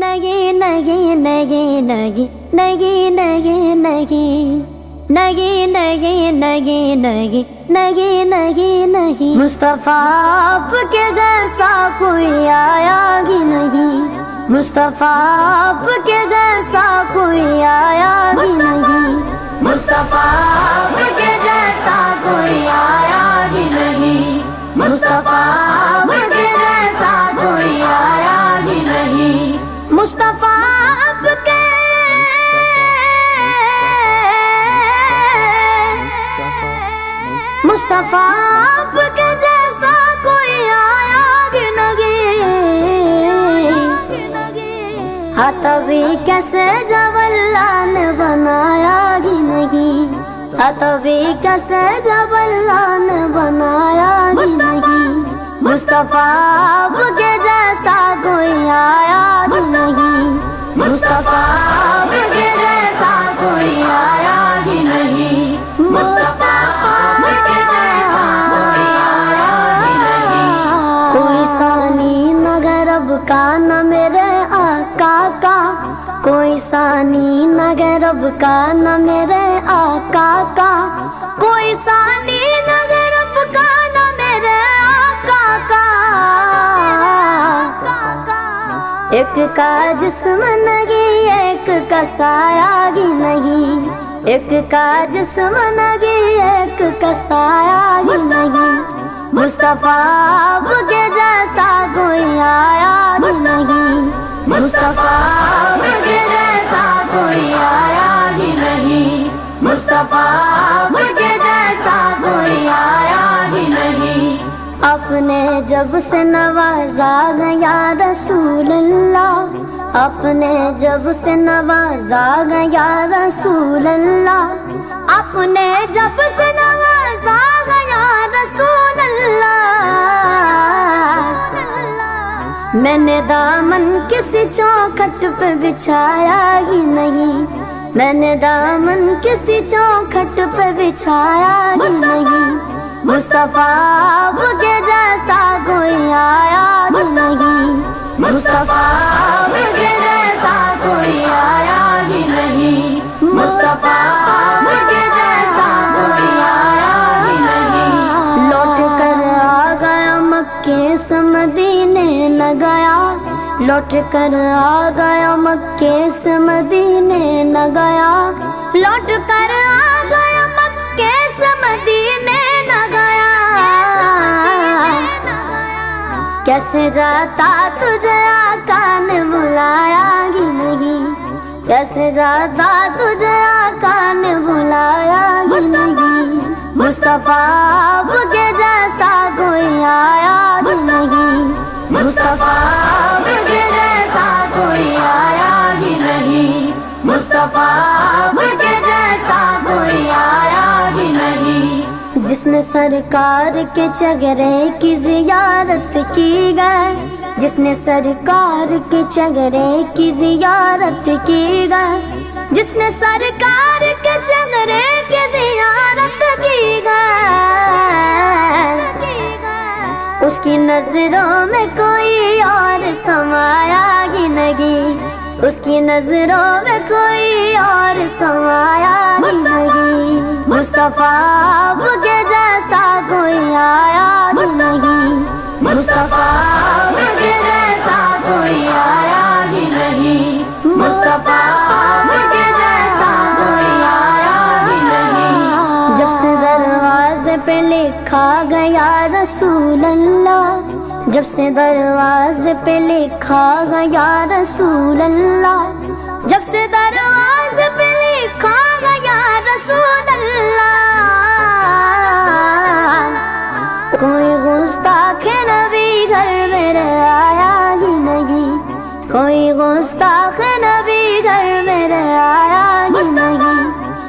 نہیں نہیں نہیں نہیں نہیں نہیں نہیں نہیں نہیں نہیں نہیں نہیں نہیں نہیں مصطفیٰ آپ کے جیسا کوئی آیا ہی نہیں، مصطفیٰ آپ کے جیسا کوئی آیا ہی نہیں، مصطفیٰ آپ کے جیسا کوئی آیا ہی نہیں، مصطفیٰ آپ کے جیسا کوئی آیا ہی نہیں، مصطفیٰ آپ کے مصطفیٰ آپ کے جیسا کوئی آیا ہی نہیں، ہاں تبھی کیسے جب اللہ نے بنایا ہی نہیں، ہاں تبھی کیسے جب اللہ نے بنایا ہی نہیں، مصطفیٰ آپ کے جیسا کوئی آیا ہی نہیں، مصطفیٰ آپ کے جیسا کوئی آیا ہی نہیں، مصطفیٰ آپ کے جیسا کوئی آیا ہی نہیں، کوئی ثانی نہ غرب کا نہ میرے آقا کا، کوئی ثانی نہ غرب کا نہ میرے آقا کا، کوئی ثانی نہ غرب کا نہ میرے آقا کا، ایک کا جسم نہیں ایک کا سایہ ہی نہیں، ایک کا جسم نہیں ایک کا سایہ ہی نہیں، مصطفیٰ آپ کے جیسا کوئی آیا ہی نہیں، مصطفیٰ آپ کے جیسا کوئی آیا ہی نہیں، مصطفیٰ آپ کے جیسا کوئی آیا ہی نہیں، اپنے جب سے نوازا گیا رسول اللہ، اپنے جب سے نوازا گیا رسول اللہ، اپنے جب سے نوازا گیا رسول اللہ، میں نے دامن کسی چوکھٹ پہ بچھایا ہی نہیں، میں نے دامن کسی چوکھٹ پہ بچھایا ہی نہیں، مصطفیٰ آپ کے جیسا کوئی آیا ہی نہیں، مصطفیٰ آپ کے جیسا کوئی آیا ہی نہیں، مصطفیٰ آپ کے جیسا کوئی آیا ہی نہیں، لوٹ کر آ گیا مکے سے مدینے نہ گیا، لوٹ کر آ گیا مکے سے مدینے نہ گیا، لوٹ کر آ گیا مکے سے مدینے نہ گیا، کیسے جاتا تجھے آقا نے بلایا ہی نہیں، کیسے جاتا تجھے آقا نے بلایا ہی نہیں، مصطفیٰ آپ کے جیسا کوئی آیا ہی نہیں، مصطفیٰ آپ کے جیسا کوئی آیا ہی نہیں، مصطفیٰ آپ کے جیسا کوئی آیا ہی نہیں، جس نے سرکار کے چگرے کی زیارت کی گئے، جس نے سرکار کے چگرے کی زیارت کی گئے، جس نے سرکار کے چگرے کی زیارت کی گئے، اس کی نظروں میں کوئی اور سمایا ہی نہیں، اس کی نظروں میں کوئی اور سمایا ہی نہیں، مصطفیٰ آپ کے جیسا کوئی آیا ہی نہیں، مصطفیٰ آپ کے جیسا کوئی آیا ہی نہیں، مصطفیٰ آپ کے جیسا کوئی آیا ہی نہیں، جب سے دروازے پہ لکھا گیا رسول اللہ، جب سے دروازے پہ لکھا گیا رسول اللہ، جب سے دروازے پہ لکھا گیا رسول اللہ، کوئی گستاخ نبی گھر میرے آیا ہی نہیں، کوئی گستاخ نبی گھر میرے آیا ہی نہیں،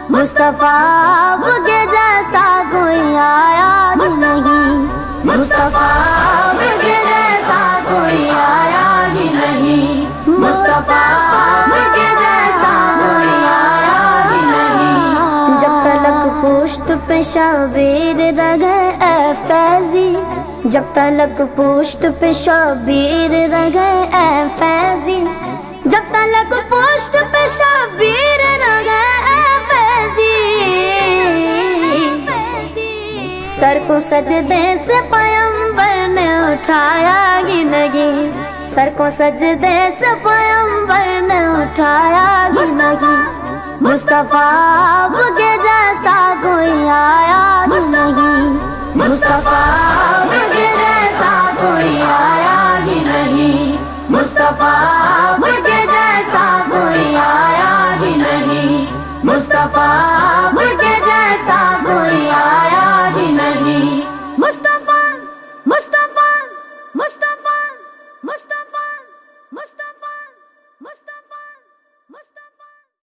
مصطفیٰ آپ کے جیسا کوئی آیا ہی نہیں، مصطفیٰ آپ کے جیسا کوئی آیا ہی نہیں، مصطفیٰ آپ کے جیسا کوئی آیا ہی نہیں، جب تلک پشت پہ شبیر رہے اے فیضی، جب تلک پشت پہ شبیر رہے اے فیضی، کو سجدے سے پیغمبر نے اٹھایا ہی نہیں، سر کو سجدے سے پیغمبر نے اٹھایا ہی نہیں، مصطفیٰ آپ کے جیسا کوئی آیا ہی نہیں، مصطفیٰ آپ کے جیسا کوئی آیا ہی نہیں، مصطفیٰ